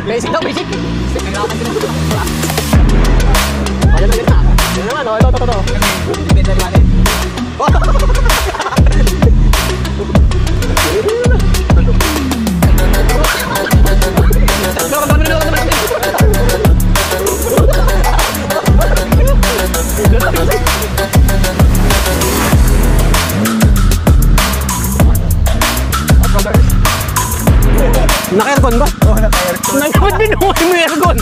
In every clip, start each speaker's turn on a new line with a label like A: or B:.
A: Basic daw, basic. Nahirapan din ako. Ayan na. Yan naman, oh. Ito. Depende natin.
B: Naka-aircon ba?
A: Oo, naka-aircon.
B: Ba't binuhay mo yung aircon?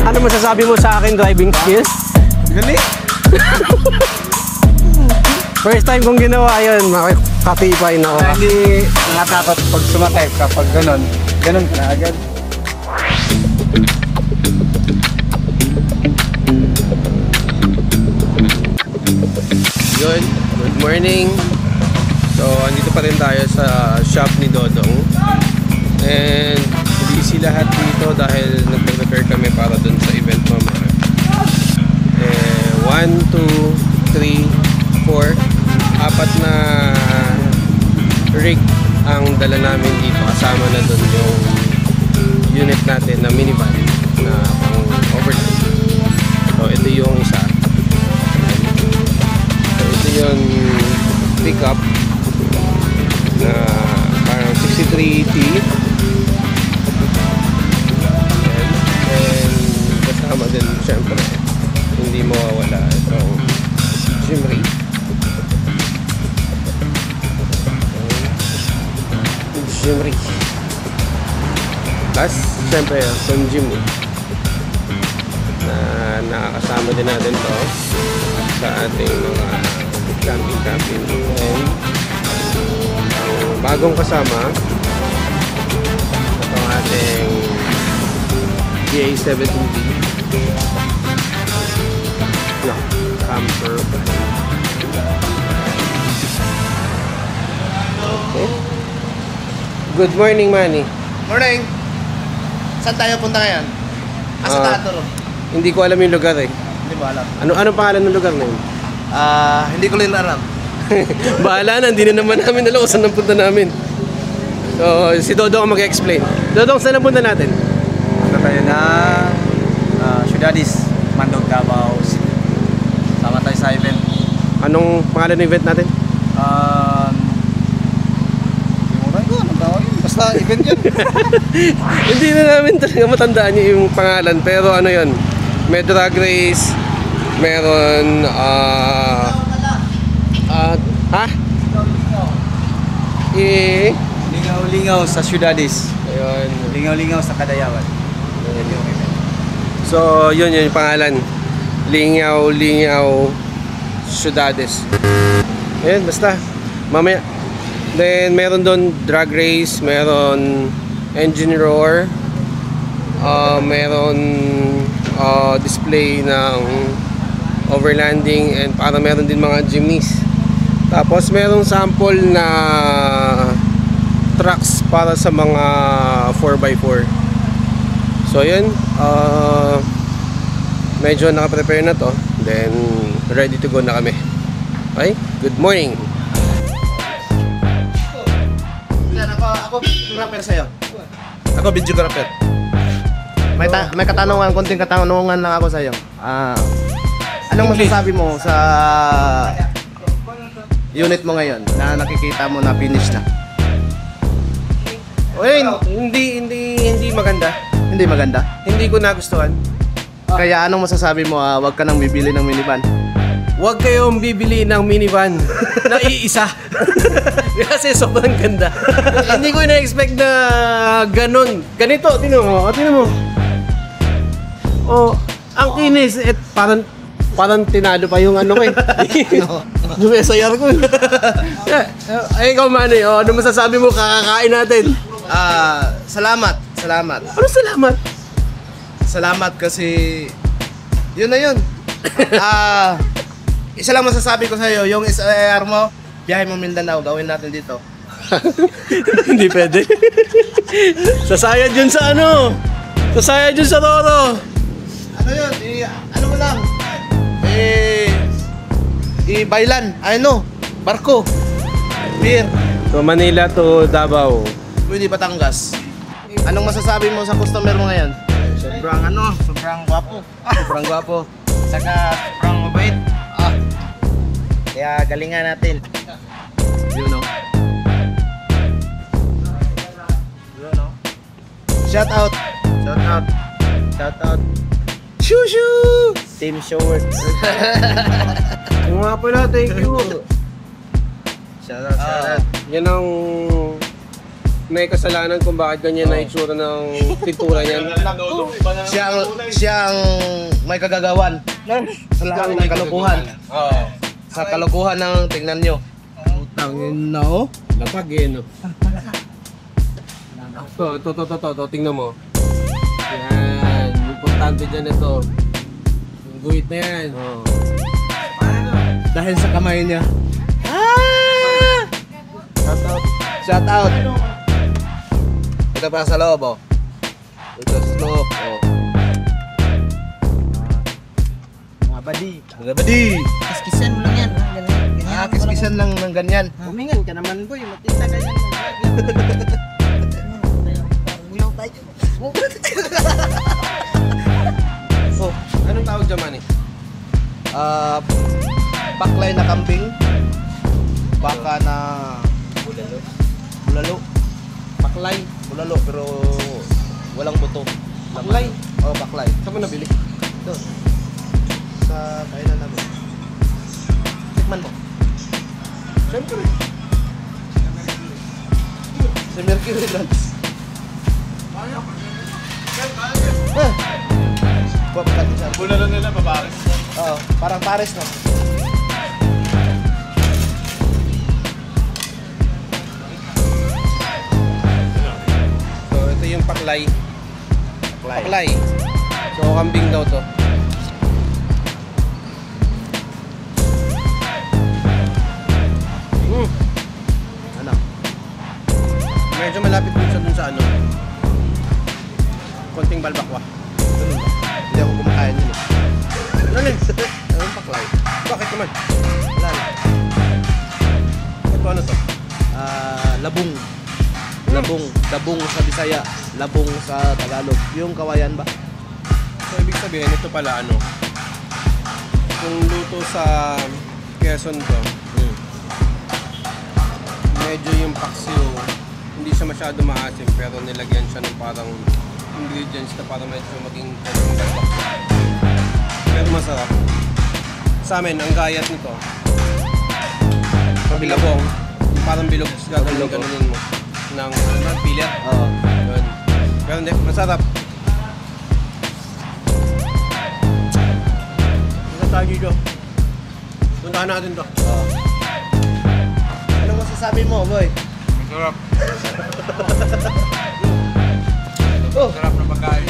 B: Ano masasabi mo sa akin driving skills?
A: Galing.
B: First time kong ginawa yun, makakatipay na ako.
A: Hindi nakatakot pag sumakay kapag ganon ka na agad.
B: Yun, good morning. So, andito pa rin tayo sa shop ni Dodong. And busy lahat dito dahil nag-prepare kami para dun sa event mamaya. 1, 2, 3, 4 apat na rig ang dala namin dito. Kasama na dun yung unit natin na minivan na pang overnight. So, ito yung isa. So, ito yung pickup na parang 63T. And kasama din syempre hindi mawawala itong Jimry. Plus syempre itong Jimny na nakakasama din natin to sa ating mga camping. And bagong kasama itong ating GA17B camper. Okay. Good morning, Manny.
A: Morning. Saan tayo punta ngayon? Sa Tataro.
B: Hindi ko alam yung lugar eh.
A: Hindi mo alam.
B: Ano pangalan ng lugar na yun?
A: Hindi ko rin alam.
B: Bahala na, hindi na naman namin alam kung saan ang punta namin. So, si Dodong ang mag-explain. Dodong, saan ang punta natin?
A: Punta tayo na Ciudadis, Mandog, Davao City. Sama tayo sa event.
B: Anong pangalan ng event natin?
A: Limutan ko, anong tawag yun? Basta event yun.
B: Hindi na namin talaga matandaan yung pangalan. Pero ano yun, may drag race, meron
A: Lingaw-lingaw sa Ciudadis.
B: Ayun.
A: Lingaw-lingaw sa Kadayawan. Yan yung event.
B: So, yun yung pangalan. Lingaw Ciudadis. Ayun, basta. Mamaya. Then, meron doon drag race, meron engine roar, meron display ng overlanding, and para meron din mga jeepneys. Tapos, merong sample na trucks para sa mga 4x4. So, yun. Medyo naka-prepare na to. Then, ready to go na kami. Okay? Good morning!
A: Ako rapper sa'yo. Ako videographer. May katanungan, konting katanungan lang ako sa'yo. Anong masasabi mo sa unit mo ngayon na nakikita mo na finish na?
B: Uy, hindi maganda.
A: Hindi maganda?
B: Hindi ko nagustuhan.
A: Kaya anong masasabi mo, wag ka nang bibili ng minivan?
B: Huwag kayong bibili ng minivan na iisa. Kasi sobrang ganda. Hindi ko na-expect na ganun. Ganito, tingnan mo. Oh, ang kinis. Parang tinalo pa yung ano ko eh. Yung SIR ko. Ay, ikaw Manny, ano masasabi mo kakakain natin?
A: Salamat.
B: Ano salamat?
A: Salamat kasi yun na yun. Isa lang masasabi ko sa'yo, yung SIR mo, biyahe mo Mindanao, gawin natin dito.
B: Hindi pwede. Sasayad yun sa ano? Sasayad yun sa Roro.
A: Ano yun? Ano mo lang? Bailan. Barko. Beer.
B: So Manila to Davao.
A: Pwede Batangas. Anong masasabi mo sa customer mo ngayon?
C: Sobrang gwapo.
A: Sobrang gwapo.
C: Saka sobrang mabait. Kaya galingan natin.
A: You know. Shout out.
C: Shout out. Shout out.
A: Shushu!
C: Team Showers.
B: Yung nga pala, thank you.
C: Shout out, shout out.
B: Yan ang may kasalanan kung bakit ganyan na itsura ng pintura niyan.
A: Siya ang may kagagawan sa lahat ng kalukuhan.
B: Oo.
A: Sa kalukuhan ng tingnan nyo.
B: Tangin na oh. Lapag eh no. To, tingnan mo. Yan, importante dyan ito. Yung guhit na yan.
A: Dahil sa kamay niya.
C: Shout out.
A: Shout out. Ito pa sa loob, oh. Ito sa loob, oh.
C: Mga badi.
A: Mga badi.
C: Kiskisan mo lang yan. Ganyan.
A: Kiskisan lang ng ganyan.
C: Humingan ka naman boy. Matita ka yan. Uyaw tayo.
A: Oh,
B: Anong tawag dyan man eh?
A: baklay na kambing. Baka na bulalo.
B: Paklay.
A: Bulalo pero walang buto.
B: Baklay?
A: Oh, baklay.
B: Saan mo nabili?
A: Ito. Sa kainan namin. Tikman mo.
B: Siyempre.
A: Sa Mercury Lunch.
D: Bulalo nila babae.
A: Oo, parang Paris na.
B: So ito yung paklay. Paklay. So kambing daw to.
A: Ano?
B: Medyo malapit dun sa ano. Konting balbakwa.
A: Ganun ba? Hindi ako kumakain yun eh.
B: Ano yun?
A: Anong paklay?
B: Bakit naman?
A: Wala na.
B: Ito ano to?
A: Labong. Labong. Dabong sa Bisaya. Labong sa Tagalog. Yung kawayan ba?
B: So ibig sabihin ito pala ano? Kung luto sa Quezon to, medyo yung paksiw, hindi siya masyado maasim pero nilagyan siya ng parang ingredients na para medyo maging balbak. Pero masarap. Sa amin, ang gayat nito, bilabong, yung parang bilog, gaganunin mo ng pilit.
A: Oo.
B: Yun. Pero hindi, masarap. Punta tayo dito. Puntahan natin to.
A: Anong masasabi mo, boy?
D: Masarap.
A: Oh,
D: Sarap na pagkain.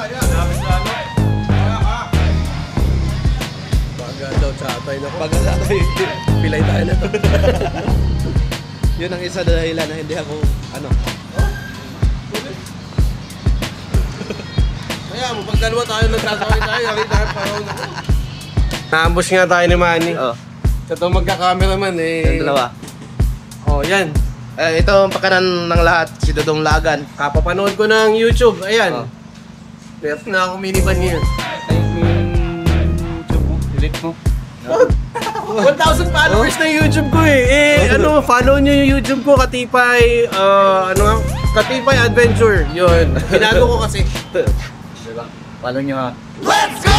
D: Hanapin sa ano?
B: Baga daw sa atay na ko.
A: bagala tayo.
B: Pilay tayo na to.
A: Yun ang isa na dahilan na hindi ako, ano.
B: Kaya mo, pag dalawa tayo nagsasaway tayo, kami tayo parang na-ambush nga tayo ni Manny.
A: Oh,
B: Sa ito magka-cameraman eh.
A: yung dalawa.
B: Oh, yan.
A: Ito ang pakanan ng lahat, si Dodong Lagan.
B: Kapapanood ko ng YouTube. Ayan.
A: Oh.
B: Meron na ako minivan ngayon.
D: Type mo yung YouTube mo. Delete mo.
B: 1,000 followers na YouTube ko eh. Ano, follow nyo yung YouTube ko, Katipay, Katipay Adventure. Yun. Binago ko kasi.
D: Diba? Follow nyo ha.
A: Let's go!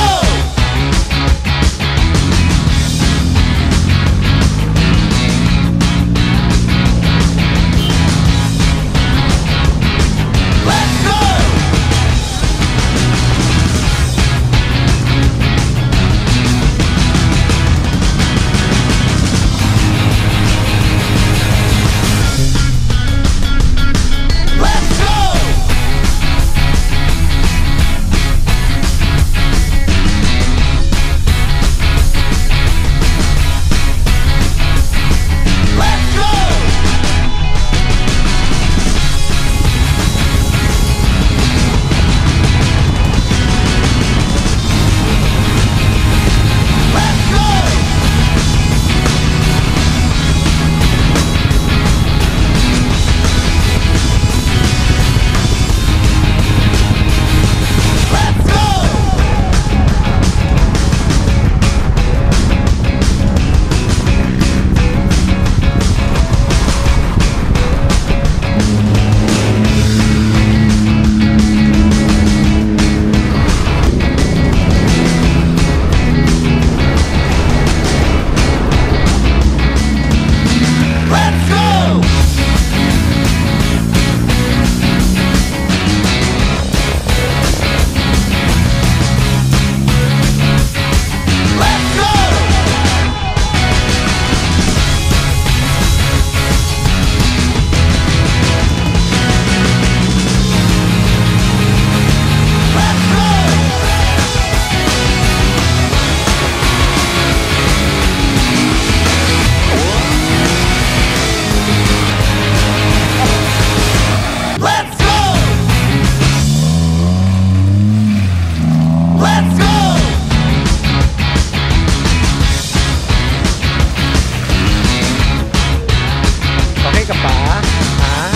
A: ka pa? Ha?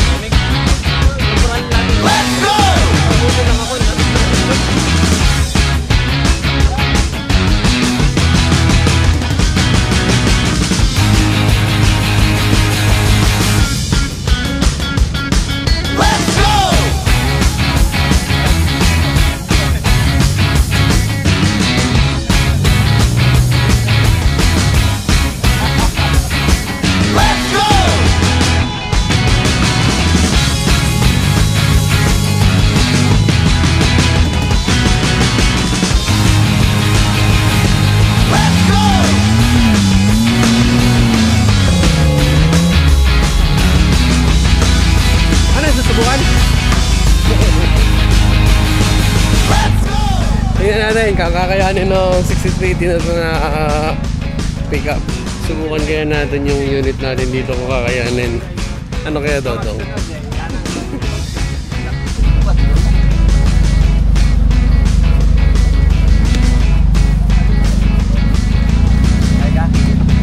A: Let's go! Lang ako na. Tingnan natin, kakakayanin ng 63 na ito na pick up. Subukan kaya natin yung unit natin dito kung kakayanin. Ano kaya, Dodong?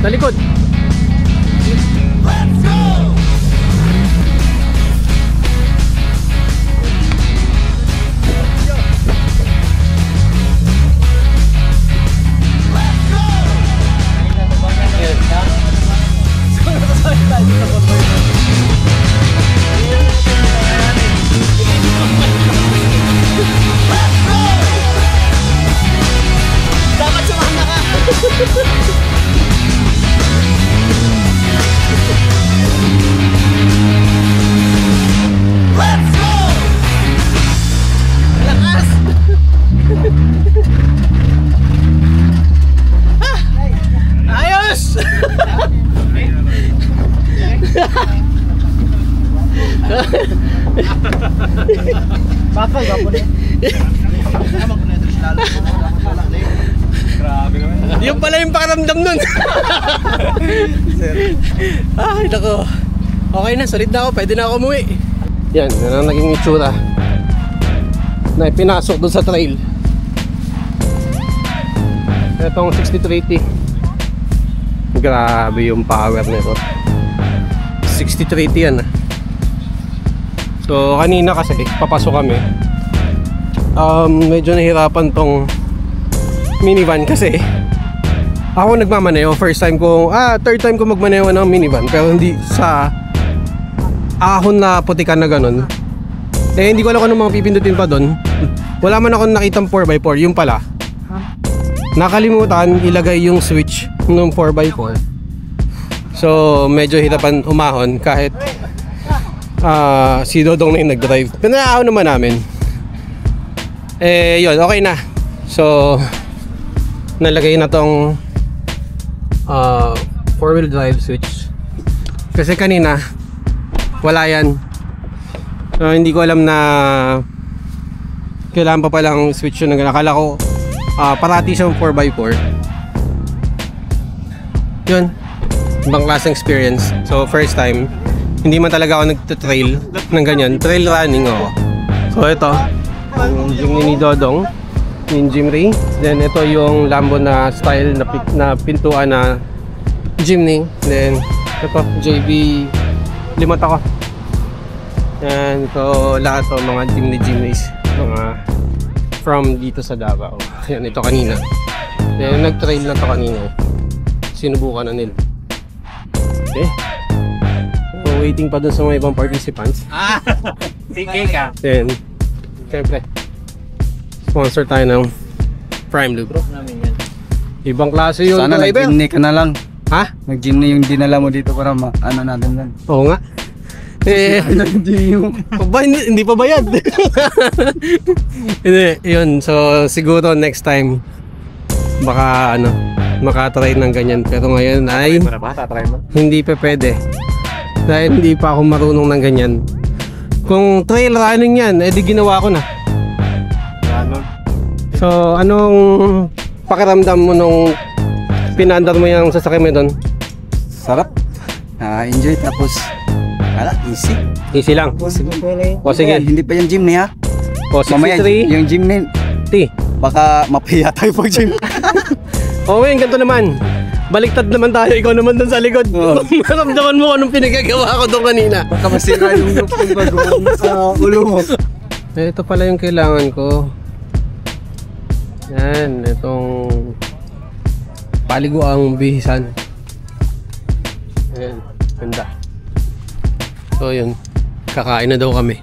A: Talikod! Let's go!
C: Dapat sumama ka! Let's go! Lakas! Ayos! Bakal ba po na?
D: Grabe naman.
A: Yung pala yung pakiramdam nun. Ay, nako. Okay na, solid na ako. Pwede na ako umuwi. Yan, yan ang naging itsura na ipinasok doon sa trail. Itong 6380. Grabe yung power nito. 6380 yan. So kanina kasi papasok kami. Medyo nahirapan tong minivan kasi ako nagmamaneo. First time ko, third time ko magmaneo ng minivan, pero hindi sa ahon na putikan na ganun. Eh hindi ko alam kung ano mga pipindutin pa doon. Wala man akong nakitang 4x4. Yung pala, nakalimutan ilagay yung switch ng 4x4. So medyo hirapan umahon kahit si Dodong na yung nag-drive. Pero naaaw naman namin. Eh yun, okay na. So nalagay na tong 4-wheel drive switch. Kasi kanina wala yan. So hindi ko alam na kailangan pa palang switch yun. Akala ko parati siyang 4x4. Yun, ibang klaseng experience. So first time, hindi man talaga ako nagtutrail ng ganyan. Trail running ako. So ito, yung Jimny ni Dodong, yung Jimny. Then ito yung Lambo na style na pintuan na Jimny. Then ito, JB limot ako. And ito lahat to mga Jimnys, mga from dito sa Davao. Ayan, ito kanina. Then nag-trail na to kanina. Sinubukan na nila. Okay. So, waiting pa dun sa mga ibang participants.
D: Sige ka.
A: Then, syempre, sponsor tayo ng Prime Lube. Ibang klase yung
C: Sana
A: driver.
C: nag-gymney ka na lang.
A: Ha?
C: Nag-gymney yung dinala mo dito para ano natin lang.
A: Oo nga. Eh, hindi pa bayad. Hindi, yun. So, siguro next time, baka makatry ng ganyan. Pero ngayon ay hindi pa pwede. Dahil hindi pa ako marunong ng ganyan. Kung trail running yan, edi ginawa ko na. So, anong pakiramdam mo nung pinandar mo yung sasakyan mo doon?
C: Sarap. Enjoy tapos easy.
A: Easy lang. O sige.
C: Hindi pa yung gymney ha.
A: O
C: Mamaya
A: 63.
C: yung gymney
A: T.
C: baka mapiya tayo pag gym.
A: O ngayon, ganito naman. Baliktad naman tayo, ikaw naman dun sa likod. Maramdaman mo anong pinagagawa ko doon kanina.
C: Baka masira yung bago sa ulo mo.
A: Ito pala yung kailangan ko. Yan, itong paliguang bihisan. Ayan, ganda. So yun, kakain na daw kami.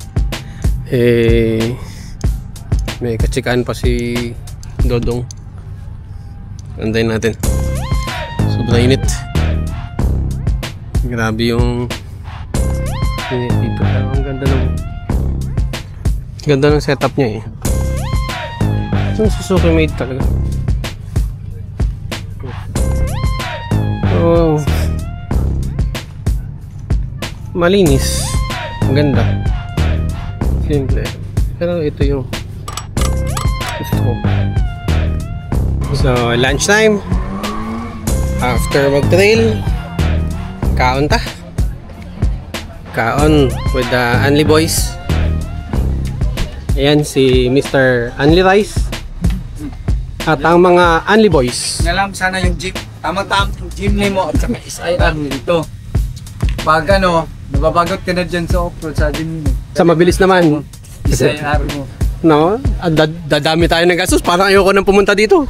A: May katsikaan pa si Dodong. Antayin natin. Sobrang init. Grabe yung init dito. Pero ang ganda ng setup niya eh. Yung Suzuki made talaga. Oh, malinis. Ang ganda. Simple. Pero ito yung gusto ko. So, lunch time. After mag-trail, kaon ta. Kaon with the Anli boys. Ayan si Mr. Anli Rice. At ang mga Anli boys.
C: Ngalam sana yung jeep. Tama-tama yung jeep mo at saka SIR dito. Pag ano, nababagot ka na dyan sa off-road sa jeep mo.
A: Sa mabilis naman.
C: SIR mo.
A: No? Dadami tayo ng gastos. Parang ayoko nang pumunta dito.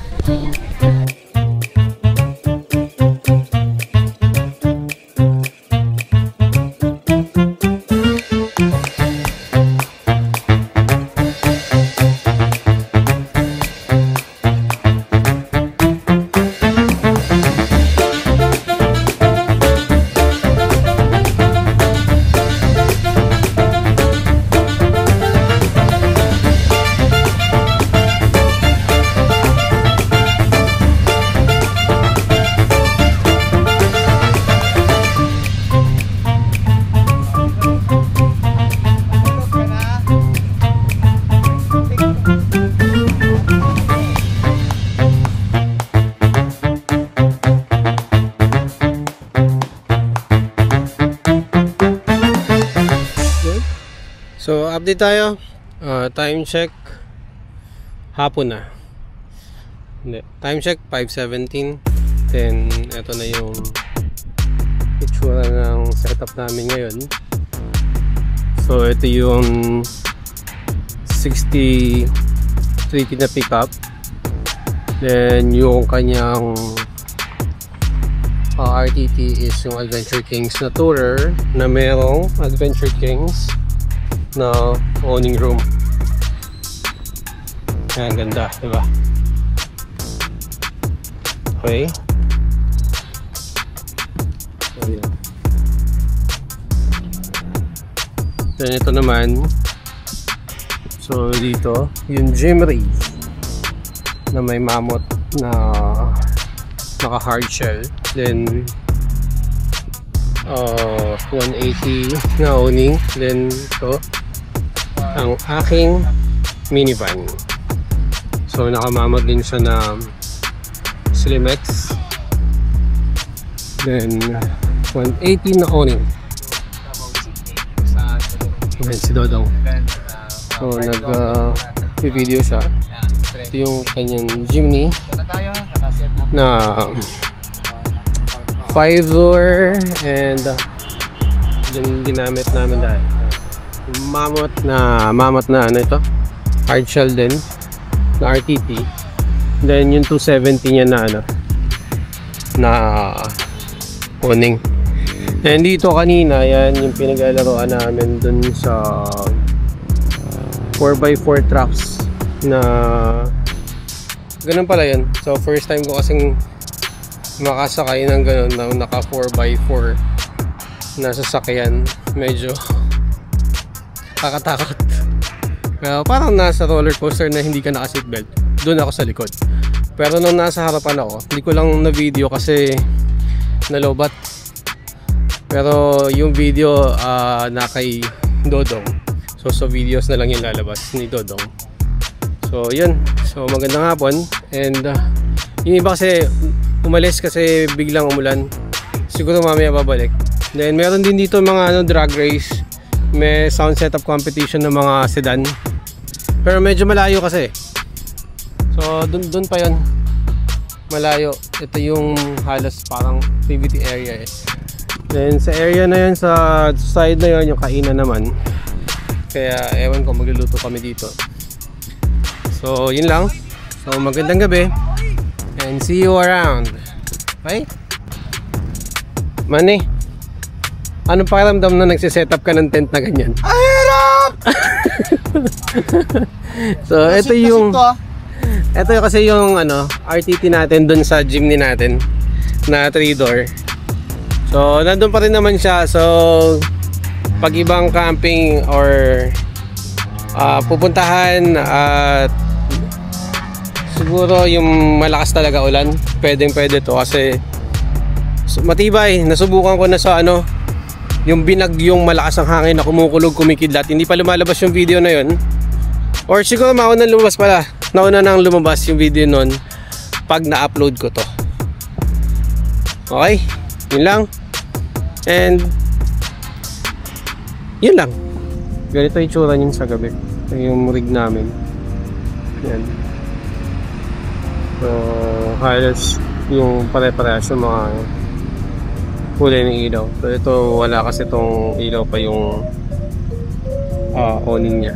A: So, update tayo. Time check. Hapon na. Hindi. Time check, 5:17. Then, ito na yung itsura ng setup namin ngayon. So, ito yung 60 tricky na pickup. Then, yung kanyang RTT is yung Adventure Kings na tourer na merong Adventure Kings na owning room. Ayan, ganda, diba? Okay. So, yun. Then ito naman. So dito, yung Jimry na may mammoth na naka hard shell. Then 180 na owning. Then ito ang aking minivan. So nakamamot din siya na Slimex. Then 180 na owning. Ayan si Dodong. So nag-video siya. Ito yung kanyang Jimny na 5-door and yung ginamit namin dahil mammoth na ano ito, hard shell din na RTT. Then yung 270 niya na ano na owning. And dito kanina yan yung pinaglalaroan namin dun sa 4x4 trucks na ganun pala yun. So first time ko kasing makasakay ng ganun na naka 4x4 na sasakyan. Medyo kakatakot. Parang nasa roller coaster na hindi ka naka seatbelt. Doon ako sa likod. Pero nung nasa harapan ako, hindi ko lang na video kasi nalobat. Pero yung video na kay Dodong. So videos na lang yung lalabas ni Dodong. So yun. So magandang hapon. And yung iba kasi umalis kasi biglang umulan. Siguro mamaya babalik. Then meron din dito mga drag race. May sound setup competition ng mga sedan. Pero medyo malayo kasi. So dun pa yun. malayo. Ito yung halos parang activity area eh. Then sa area na yun, sa side na yun, yung kainan naman. Kaya ewan ko, magluluto kami dito. So yun lang. So magandang gabi. And see you around. Bye. Manny, ano pakiramdam na nagsiset up ka ng tent na ganyan?
C: Hirap!
A: So ito yung kasi yung RTT natin dun sa gym natin na 3-door. So nandun pa rin naman siya. So pag ibang camping or pupuntahan at siguro yung malakas talaga ulan, pwede to kasi matibay. Nasubukan ko na sa yung binagyong malakas ang hangin na kumukulog, kumikidlat. Hindi pa lumalabas yung video na yun. Or siguro mauna lumabas pala. Nauna nang lumabas yung video nun pag na-upload ko to. Okay? Yun lang. And yun lang. Ganito yung tsura niyan sa gabi. Yung rig namin. Yan. So halos yung pare-parehas yung mga kulay ng ilaw. So ito wala kasi itong ilaw pa yung awning niya.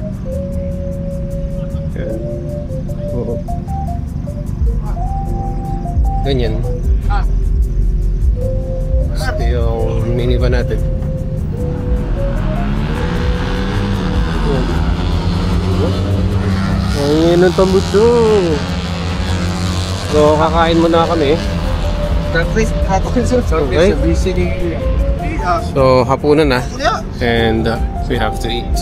A: Yan. Oo. Ganyan. Ito yung minivan natin. Ay, ng tambuto. So kakain muna kami. Okay. So hapunan na. And we have to eat.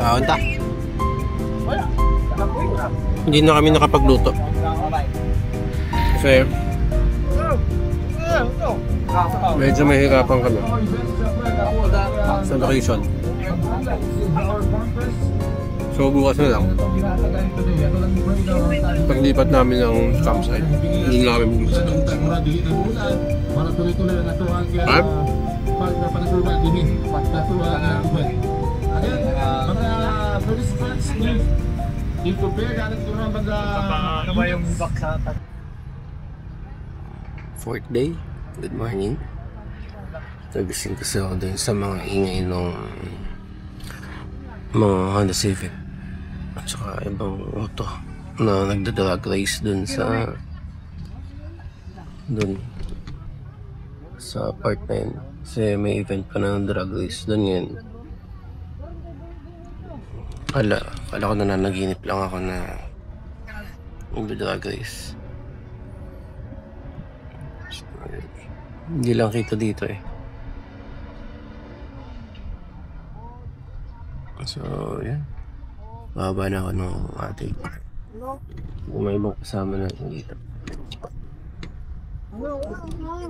A: Kaon ta. Hindi na kami nakapagluto. Kasi medyo mahirapan kami sa location. So bukas na lang. Paglipat namin ng campsite, hindi na kami bukas. Fourth day, good morning. Nagising kasi ako dun sa mga ingay ng mga Honda Civic at saka ibang auto na nagda-drag race dun sa part na yun. Kasi may event pa ng drag race dun yun. Kala ko na nanaginip lang ako na magda-drag race. So, hindi lang kita dito eh. So, yan. Bababa na ako ng ating. May ibang kasama natin dito.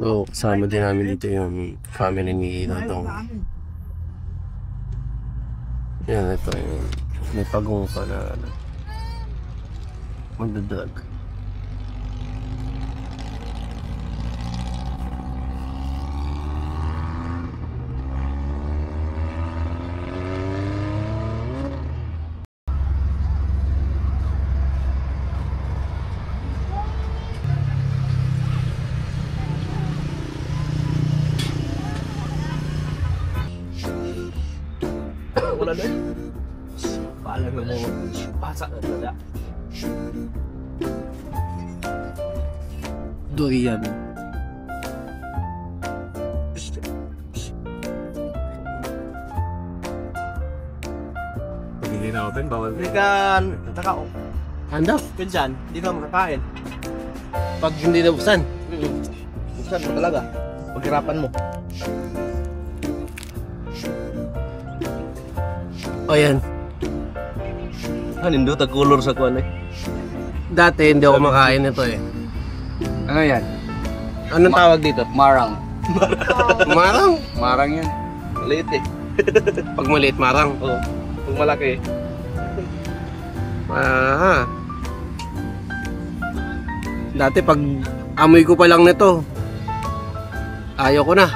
A: So, kasama din namin dito yung family ni Dodong. Yan, ito yung may pagong pa na magdadrag.
D: Wala na. Paalam mo pasak na talaga.
A: Durian.
D: Pag hindi na open, bawal.
C: Kan, nakao.
A: Handa?
C: Kan dyan, hindi ka makakain.
A: Pag hindi nabuksan.
C: Buksan mo talaga. Paghirapan mo.
A: O yan.
C: Nindo tag-color sa kuwan eh.
A: Dati hindi ako makain nito eh.
C: Ano yan?
A: Anong tawag dito?
C: Marang.
A: Marang?
C: Marang yan. Maliit eh.
A: Pag maliit, marang.
D: Oo. Kung malaki.
A: Ah. Dati pag amoy ko pa lang nito, ayaw ko na.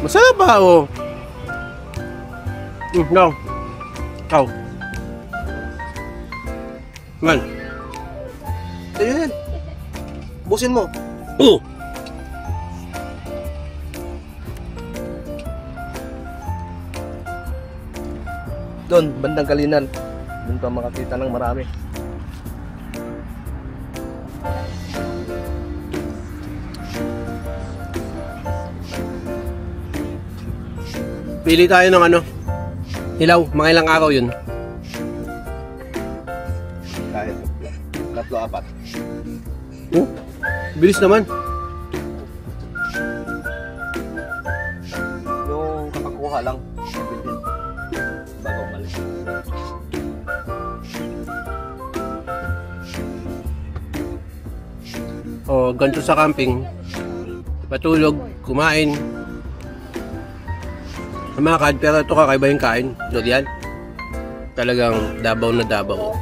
A: Masarap ba o? No. Ikaw. Man.
D: Ayun yan. Busin mo.
A: Oh.
D: Doon, bandang Kalinan. Doon ka makakita ng marami.
A: Pili tayo ng ano? Hilaw. Mga ilang araw yun?
D: Kahit 3-4.
A: Oh. Bilis naman.
D: Yung kakakuha lang. Sabitin. Bago umalis.
A: O, ganito sa camping. Patulog, kumain. Lumakad, pero ito kakaiba yung kain. Load yan. Talagang dabaw na dabaw.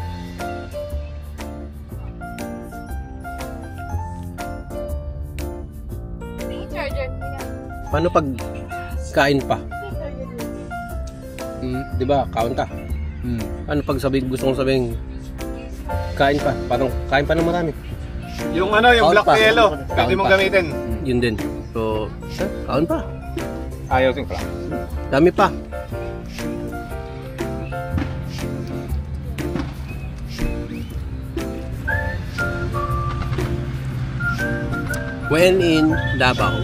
A: Paano pag kain pa? Di ba? Kain ka. Ano pag gusto kong sabihin kain pa? Parang kain pa ng marami.
E: Yung ano, yung
A: Kaon
E: black
A: pa.
E: yellow, pwede
A: Kaon
E: mong
A: pa.
E: gamitin.
A: Yun din. So, kain pa.
E: Ayaw din pala.
A: Dami pa. When in Davao.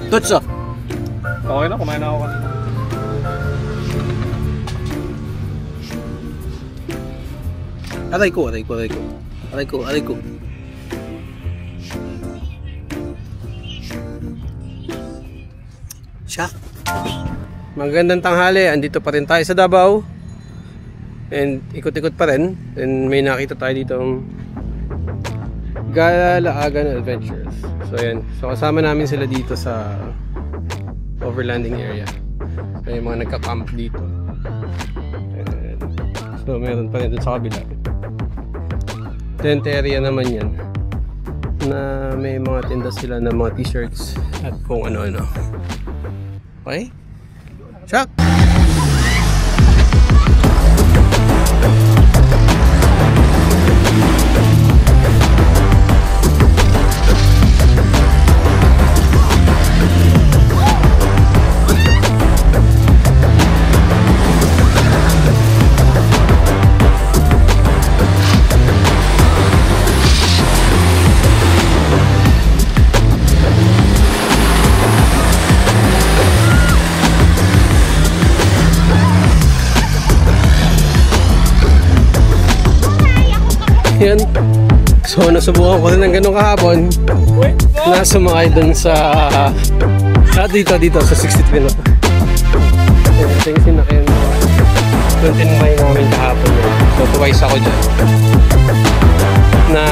A: Tutso.
E: Okay na, kumain na ako kanina.
A: Aray ko, aray ko, aray ko. Aray ko, aray ko. Siya. Magandang tanghali. Andito pa rin tayo sa Davao. And ikot-ikot pa rin. And may nakita tayo dito Galaagan Adventures. So ayan. So kasama namin sila dito sa overlanding area. May mga nagka-camp dito. And, so meron pa rin dun sa kabila. Tent area naman yan. Na may mga tinda sila ng mga t-shirts at kung ano-ano. Okay? Chuck! Yan. So nasubukan ko rin ng ganun kahapon na sumakay dun sa dito sa 63 na. Ito yung sinakyan doon tinumay namin kahapon. So twice ako dyan na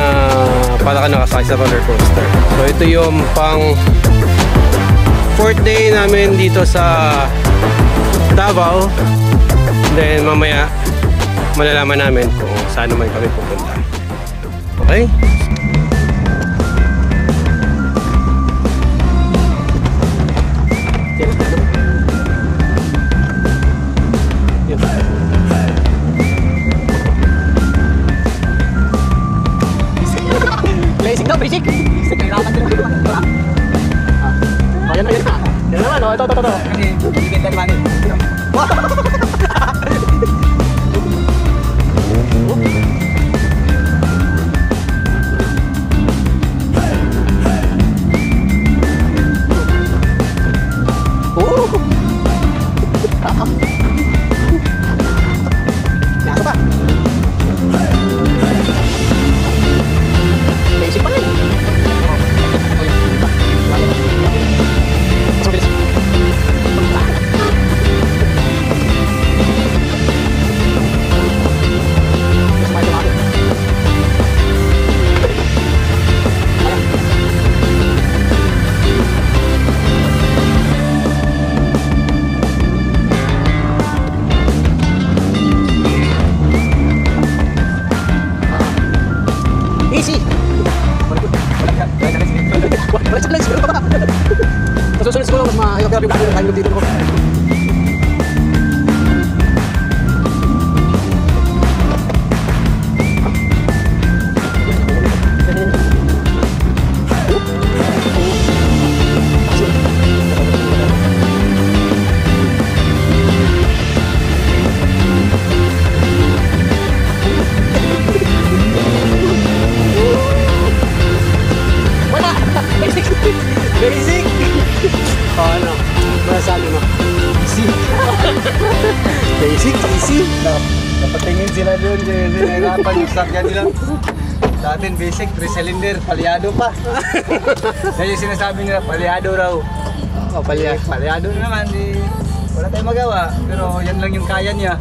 A: para ka nakasakay sa roller coaster. So ito yung pang 4th day namin dito sa Davao. Then mamaya malalaman namin kung saan naman kami pupunta. Okay?
D: Basic daw, basic. Kailangan din naman. Ayan na, ayan na. Yan naman, ito. Kasi, bibigyan tayo money.
A: dito ko.
B: Basic! O ano? Masasabi mo? Easy. Basic, easy.
C: Napatingin sila doon, nahirapan yung sakyan nila. Datin basic, 3-cylinder, palyado pa. Kaya yung sinasabi nila, palyado raw.
B: O, palya.
C: Palyado na naman, wala tayong magawa. Pero yan lang yung kaya niya.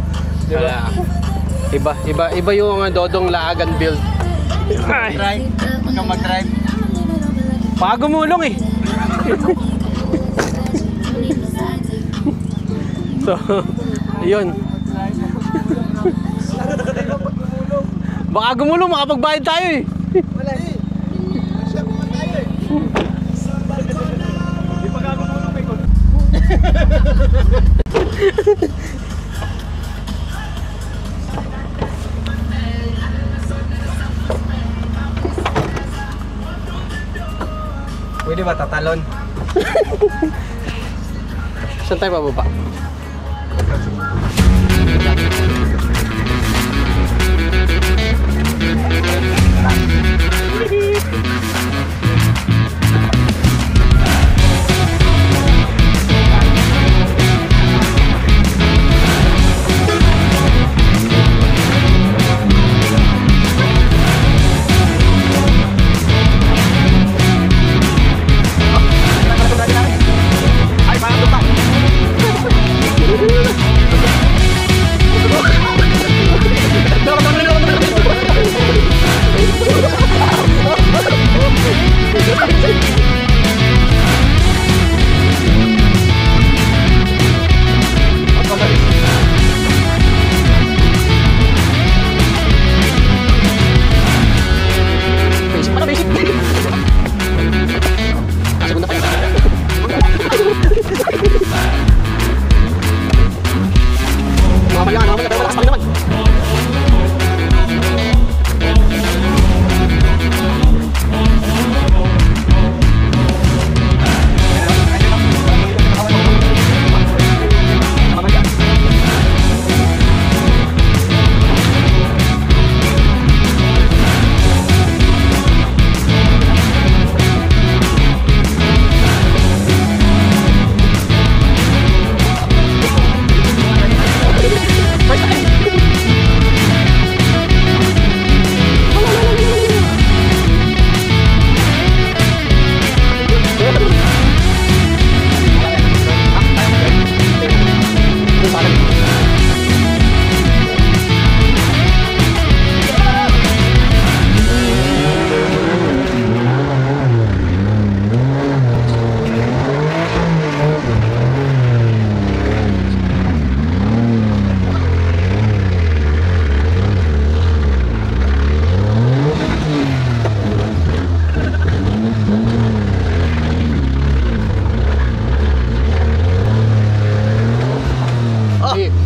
C: Diba?
A: Iba yung Dodong Laagan build.
C: Drive, pagka mag-drive.
A: Baka gumulong eh. So, yun. Baka gumulong, makapagbayad tayo eh.
C: Wala eh. Siya naman tayo eh. Di pa gagumulong may kon. Pwede ba tatalon?
A: Saan tayo bababa?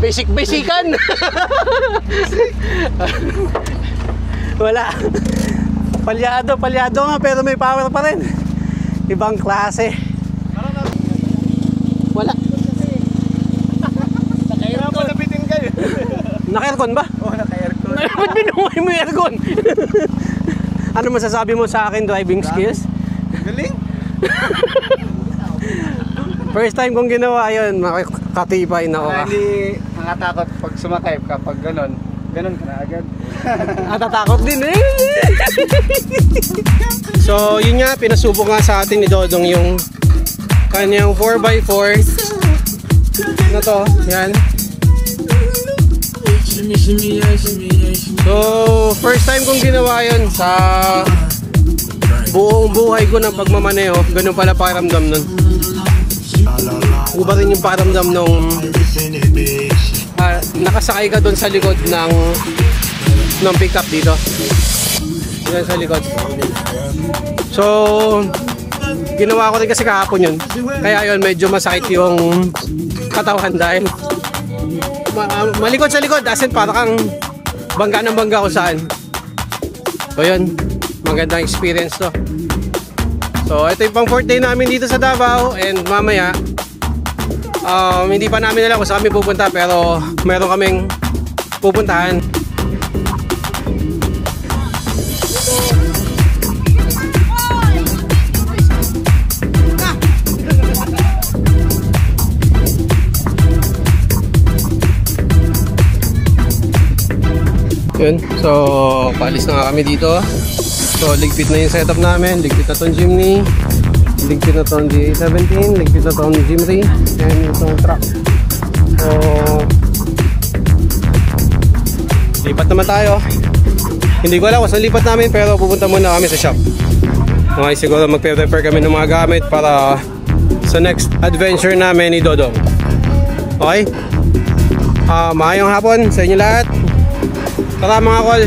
A: Basic-basican! Wala. Palyado nga pero may power pa rin. Ibang klase. Wala.
C: Naka-aircon. Napitin kayo.
A: Naka-aircon ba?
C: Oo, naka-aircon.
A: Ba't binuhay mo yung aircon? Ano masasabi mo sa akin driving skills?
C: Galing.
A: First time kong ginawa yun, makatipay na ako.
C: Hindi nakatakot pag sumakay kapag ganon ka na agad.
A: Natatakot din eh. So yun nga, pinasubok nga sa atin ni Dodong yung kanyang 4x4 na to, yan. So first time kong ginawa yun sa buong buhay ko ng pagmamaneho. Ganun pala pakiramdam nun. Iba rin yung pakiramdam nung nakasakay ka doon sa likod ng pickup dito. Yan sa likod. So ginawa ko rin kasi kahapon yun. Kaya yun, medyo masakit yung katawan dahil malikod sa likod, as in para kang bangga ng bangga kung saan. So yun, magandang experience to. So ito yung pang 4th day namin dito sa Davao, and mamaya hindi pa namin alam kung saan kami pupunta, pero meron kaming pupuntahan. Yun, so paalis na nga kami dito. So ligpit na yung setup namin, ligpit na tong Jimny, ligpit na tong D17, ligpit na tong Jimry, and itong truck. So lipat naman tayo. Hindi ko alam kung saan lipat namin, pero pupunta muna kami sa shop. Okay, siguro magpe-prepare kami ng mga gamit para sa next adventure namin ni Dodong. Okay? Maayong hapon sa inyo lahat. Tara mga kol.